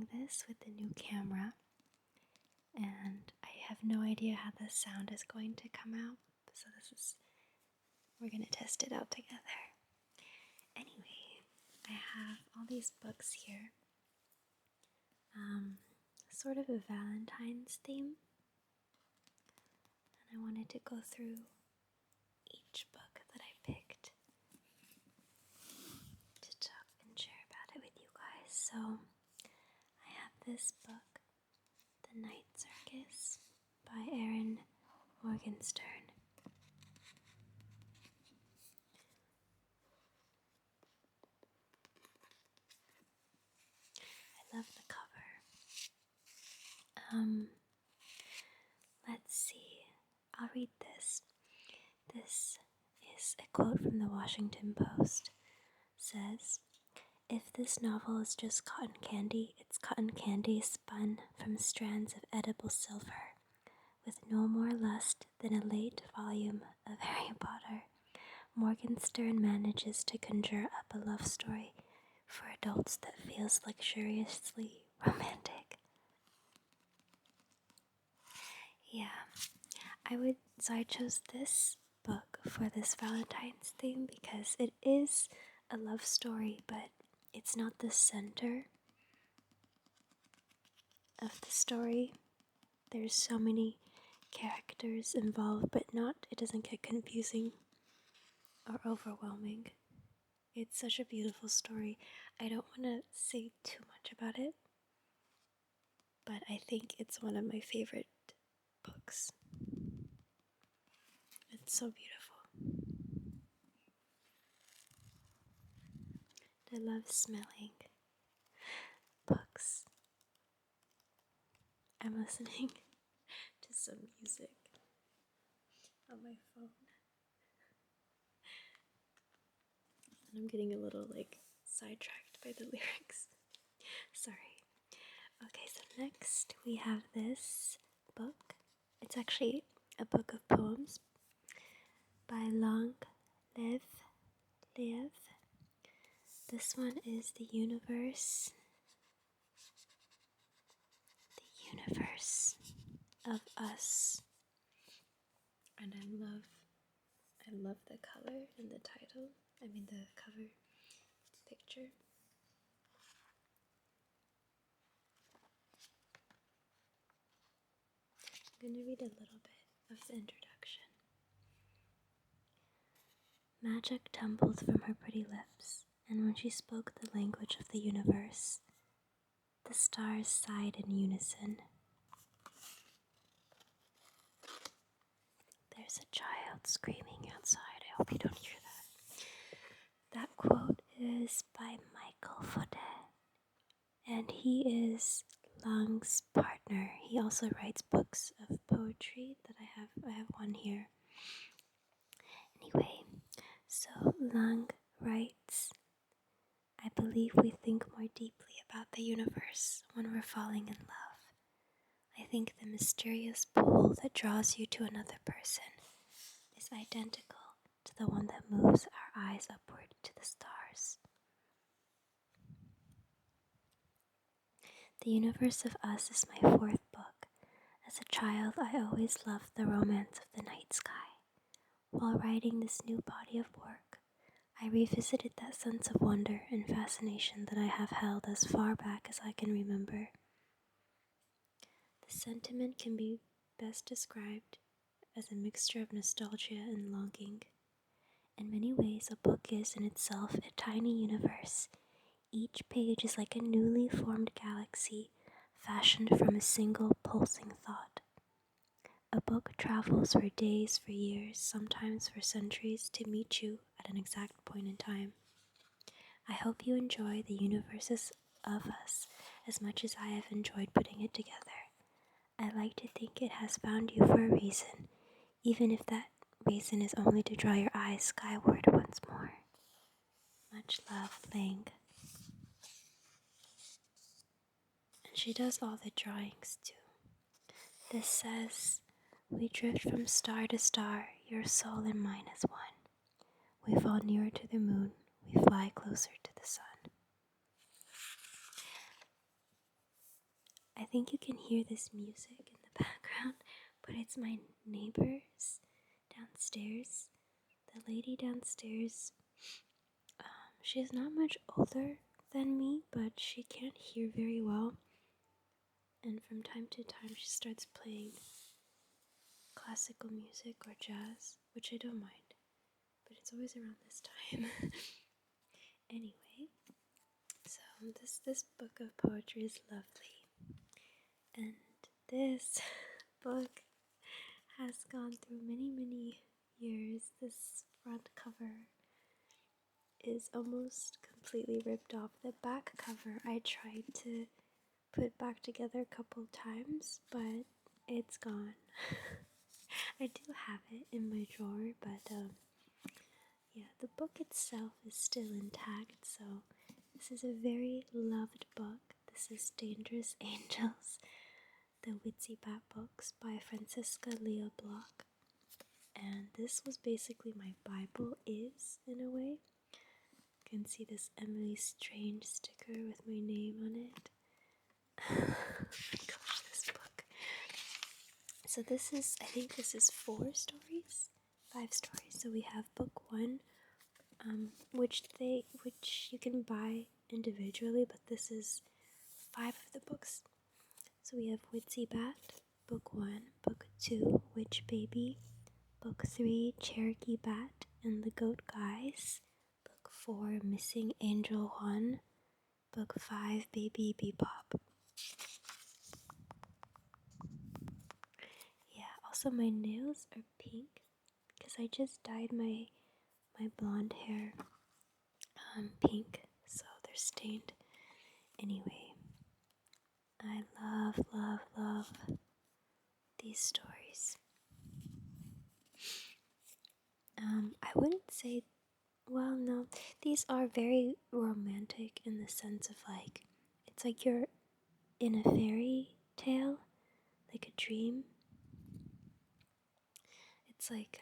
filming this with the new camera, and I have no idea how the sound is going to come out, so we're gonna test it out together. Anyway, I have all these books here, sort of a Valentine's theme, and I wanted to go through each book that I picked to talk and share about it with you guys. So I have this book, The Night Circus by Erin Morgenstern. I love the cover. Let's see. I'll read this. This is a quote from the Washington Post. It says, "If this novel is just cotton candy, it's cotton candy spun from strands of edible silver, with no more lust than a late volume of Harry Potter. Morgenstern manages to conjure up a love story for adults that feels luxuriously romantic." Yeah, I chose this book for this Valentine's theme because it is a love story, but it's not the center of the story. There's so many characters involved, but it doesn't get confusing or overwhelming. It's such a beautiful story. I don't want to say too much about it, but I think it's one of my favorite books. It's so beautiful. I love smelling books. I'm listening to some music on my phone. And I'm getting a little sidetracked by the lyrics. Sorry. Okay, so next we have this book. It's actually a book of poems by Long Live. This one is The Universe of Us. And I love the color and the title. The cover picture. I'm going to read a little bit of the introduction. Magic tumbled from her pretty lips, and when she spoke the language of the universe, the stars sighed in unison. There's a child screaming outside. I hope you don't hear that. That quote is by Michael Faudet, and he is Lang's partner. He also writes books of poetry that I have one here. Anyway, so Lang writes, "I believe we think more deeply about the universe when we're falling in love. I think the mysterious pull that draws you to another person is identical to the one that moves our eyes upward to the stars. The Universe of Us is my fourth book. As a child, I always loved the romance of the night sky. While writing this new body of work, I revisited that sense of wonder and fascination that I have held as far back as I can remember. The sentiment can be best described as a mixture of nostalgia and longing. In many ways, a book is in itself a tiny universe. Each page is like a newly formed galaxy, fashioned from a single pulsing thought. A book travels for days, for years, sometimes for centuries, to meet you at an exact point in time. I hope you enjoy the universes of us as much as I have enjoyed putting it together. I like to think it has found you for a reason, even if that reason is only to draw your eyes skyward once more. Much love, Lang." And she does all the drawings too. This says, "We drift from star to star, your soul and mine as one. We fall nearer to the moon, we fly closer to the sun." I think you can hear this music in the background, but it's my neighbors downstairs. The lady downstairs, she is not much older than me, but she can't hear very well. And from time to time, she starts playing classical music or jazz, which I don't mind, but it's always around this time. Anyway, so this book of poetry is lovely, and this book has gone through many years. This front cover is almost completely ripped off. The back cover I tried to put back together a couple times, but it's gone. I do have it in my drawer, but yeah, the book itself is still intact, so this is a very loved book. This is Dangerous Angels, the Witsy Bat books by Francisca Lea Block. And this was basically my Bible is, in a way. You can see this Emily Strange sticker with my name on it. Oh my gosh, this book. So I think this is 5 stories. So we have book 1, which you can buy individually, but this is 5 of the books. So we have Witsy Bat, book 1, book 2, Witch Baby, book 3, Cherokee Bat and the Goat Guys, book 4, Missing Angel 1, book 5, Baby Bebop. Yeah, also my nails are pink because I just dyed my blonde hair pink, so they're stained. Anyway, I love these stories. I wouldn't say, well, no, these are very romantic in the sense of like, it's like you're in a fairy tale, like a dream. It's like,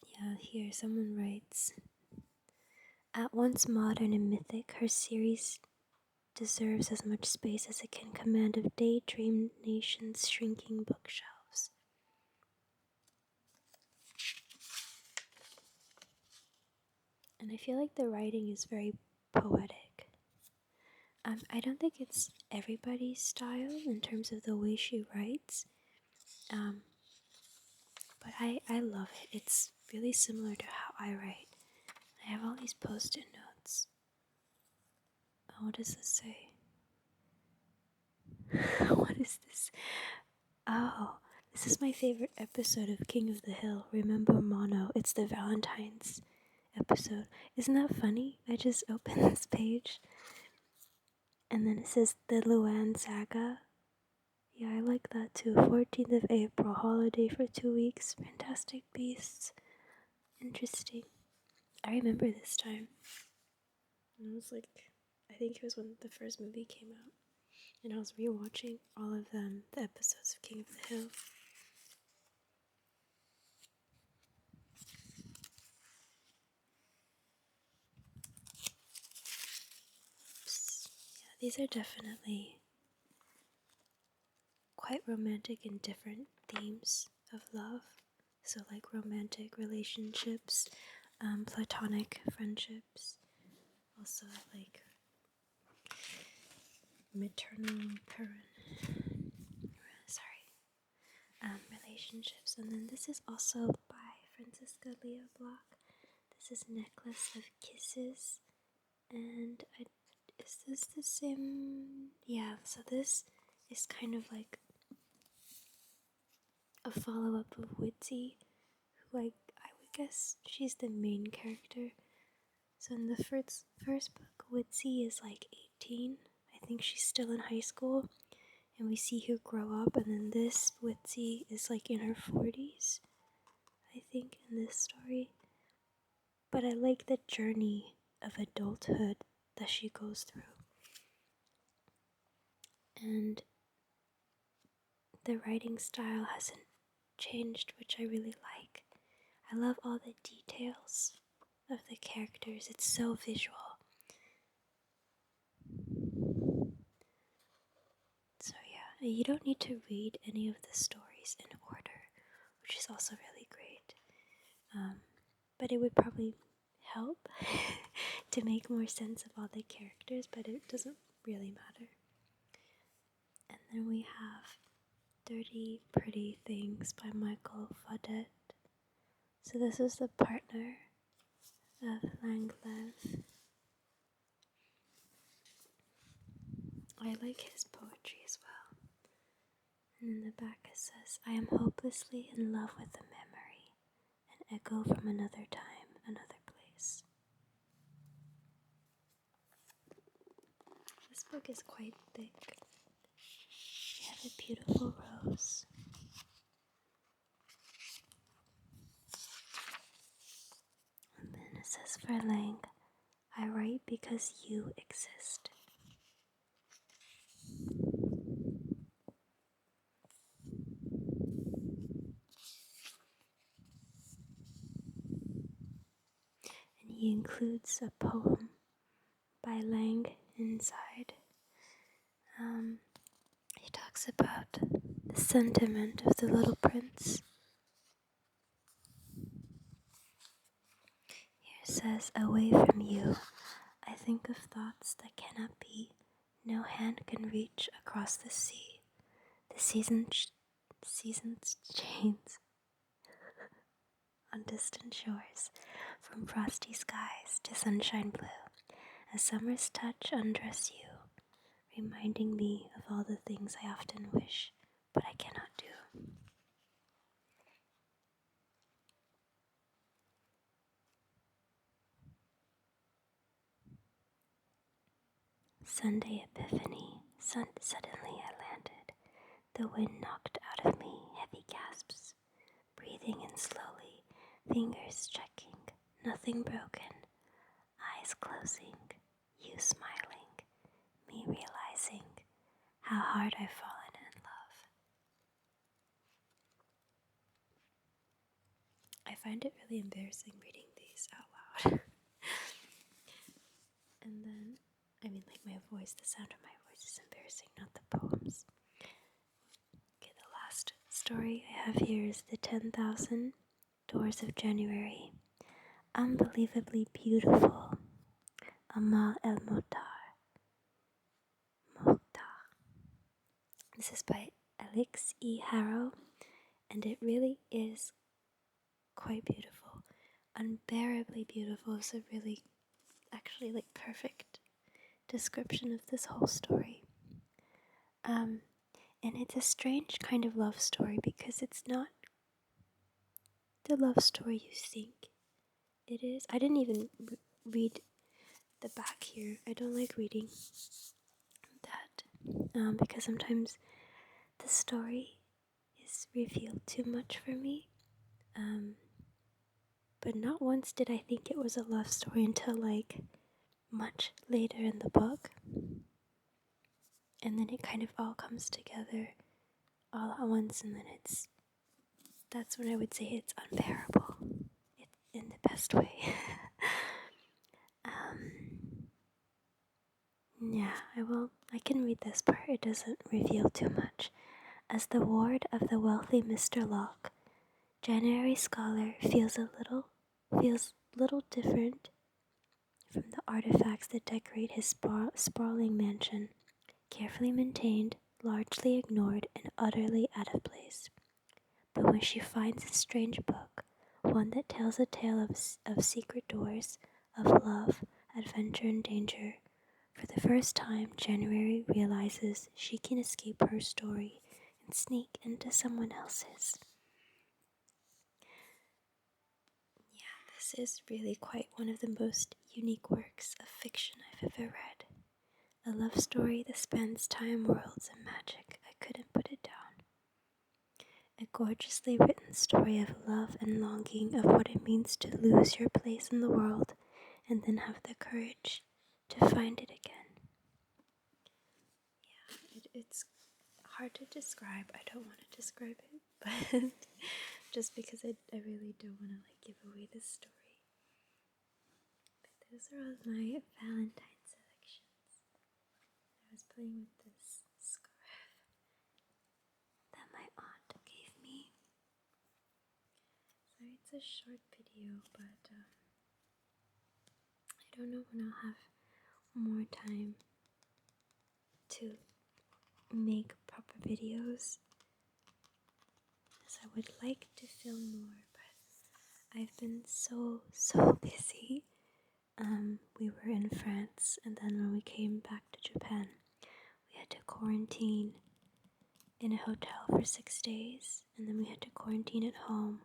yeah, here someone writes, at once modern and mythic, her series deserves as much space as it can command of Daydream Nation's shrinking bookshelves. And I feel like the writing is very poetic. I don't think it's everybody's style in terms of the way she writes, but I love it. It's really similar to how I write. I have all these post-it notes. Oh, what does this say? What is this? Oh, this is my favorite episode of King of the Hill. Remember Mono? It's the Valentines episode. Isn't that funny? I just opened this page and then it says the Luan Saga. Yeah, I like that too. 14th of April, holiday for 2 weeks. Fantastic Beasts. Interesting. I remember this time. And I was like, I think it was when the first movie came out. And I was rewatching all of the episodes of King of the Hill. Yeah, these are definitely quite romantic and different themes of love. So like romantic relationships, platonic friendships, also like maternal relationships. And then this is also by Francisca Lea Block. This is Necklace of Kisses. And is this the same? Yeah, so this is kind of like a follow-up of Witsy, who I would guess she's the main character. So in the first book, Witsy is like 18. I think she's still in high school, and we see her grow up. And then this Witsy is like in her 40s, I think, in this story. But I like the journey of adulthood that she goes through. And the writing style hasn't changed, which I really like. I love all the details of the characters. It's so visual. You don't need to read any of the stories in order, which is also really great. But it would probably help to make more sense of all the characters, but it doesn't really matter. And then we have 30 Pretty Things by Michael Faudet. So this is the partner of Langlev. I like his poetry as well. And in the back it says, I am hopelessly in love with the memory, an echo from another time, another place. This book is quite thick. We have a beautiful rose. And then it says for Lang, I write because you exist. And he includes a poem by Lang inside. He talks about the sentiment of the little prince. Here it says, away from you, I think of thoughts that cannot be. No hand can reach across the sea. The seasons change on distant shores, from frosty skies to sunshine blue. As summer's touch undress you, reminding me of all the things I often wish, but I cannot do. Sunday Epiphany. Suddenly I landed. The wind knocked out of me heavy gasps, breathing in slowly, fingers checking, nothing broken, eyes closing, you smiling, me realizing how hard I've fallen in love. I find it really embarrassing reading these out loud. And then, my voice, the sound of my voice is embarrassing, not the poems. Okay, the last story I have here is The 10,000 Doors of January. Unbelievably beautiful. Amal El Mokhtar. This is by Alex E. Harrow, and it really is quite beautiful. Unbearably beautiful is a really, actually, perfect description of this whole story. And it's a strange kind of love story because it's not the love story you think it is. I didn't even read the back here. I don't like reading that because sometimes the story is revealed too much for me. But not once did I think it was a love story until much later in the book. And then it kind of all comes together all at once, and then that's when I would say it's unbearable. In the best way. Yeah, I can read this part. It doesn't reveal too much. As the ward of the wealthy Mr. Locke, January Scholar feels little different from the artifacts that decorate his sprawling mansion, carefully maintained, largely ignored, and utterly out of place. But when she finds a strange book, one that tells a tale of secret doors, of love, adventure, and danger, for the first time, January realizes she can escape her story and sneak into someone else's. Yeah, this is really quite one of the most unique works of fiction I've ever read. A love story that spans time, worlds, and magic. I couldn't put it down. A gorgeously written story of love and longing, of what it means to lose your place in the world and then have the courage to find it again. Yeah, it's hard to describe. I don't want to describe it, but just because I really don't want to give away this story. But those are all my Valentine selections. I was playing with this scarf a short video, but I don't know when I'll have more time to make proper videos, as I would like to film more, but I've been so busy. We were in France, and then when we came back to Japan, we had to quarantine in a hotel for 6 days, and then we had to quarantine at home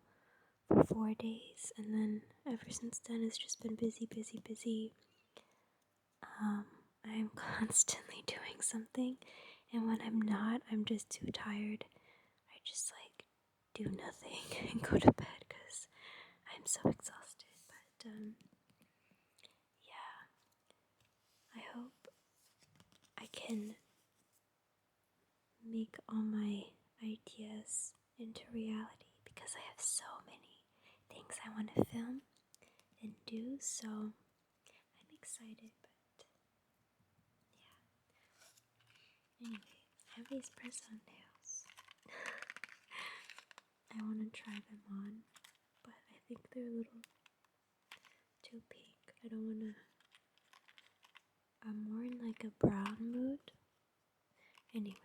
for 4 days, and then ever since then it's just been busy. I'm constantly doing something, and when I'm not, I'm just too tired. I just like do nothing and go to bed because I'm so exhausted. But yeah, I hope I can make all my ideas into reality because I have so many things I want to film and do, so I'm excited. But yeah, anyway, I have these press-on nails. I want to try them on, but I think they're a little too pink. I don't want to. I'm more in like a brown mood. Anyway,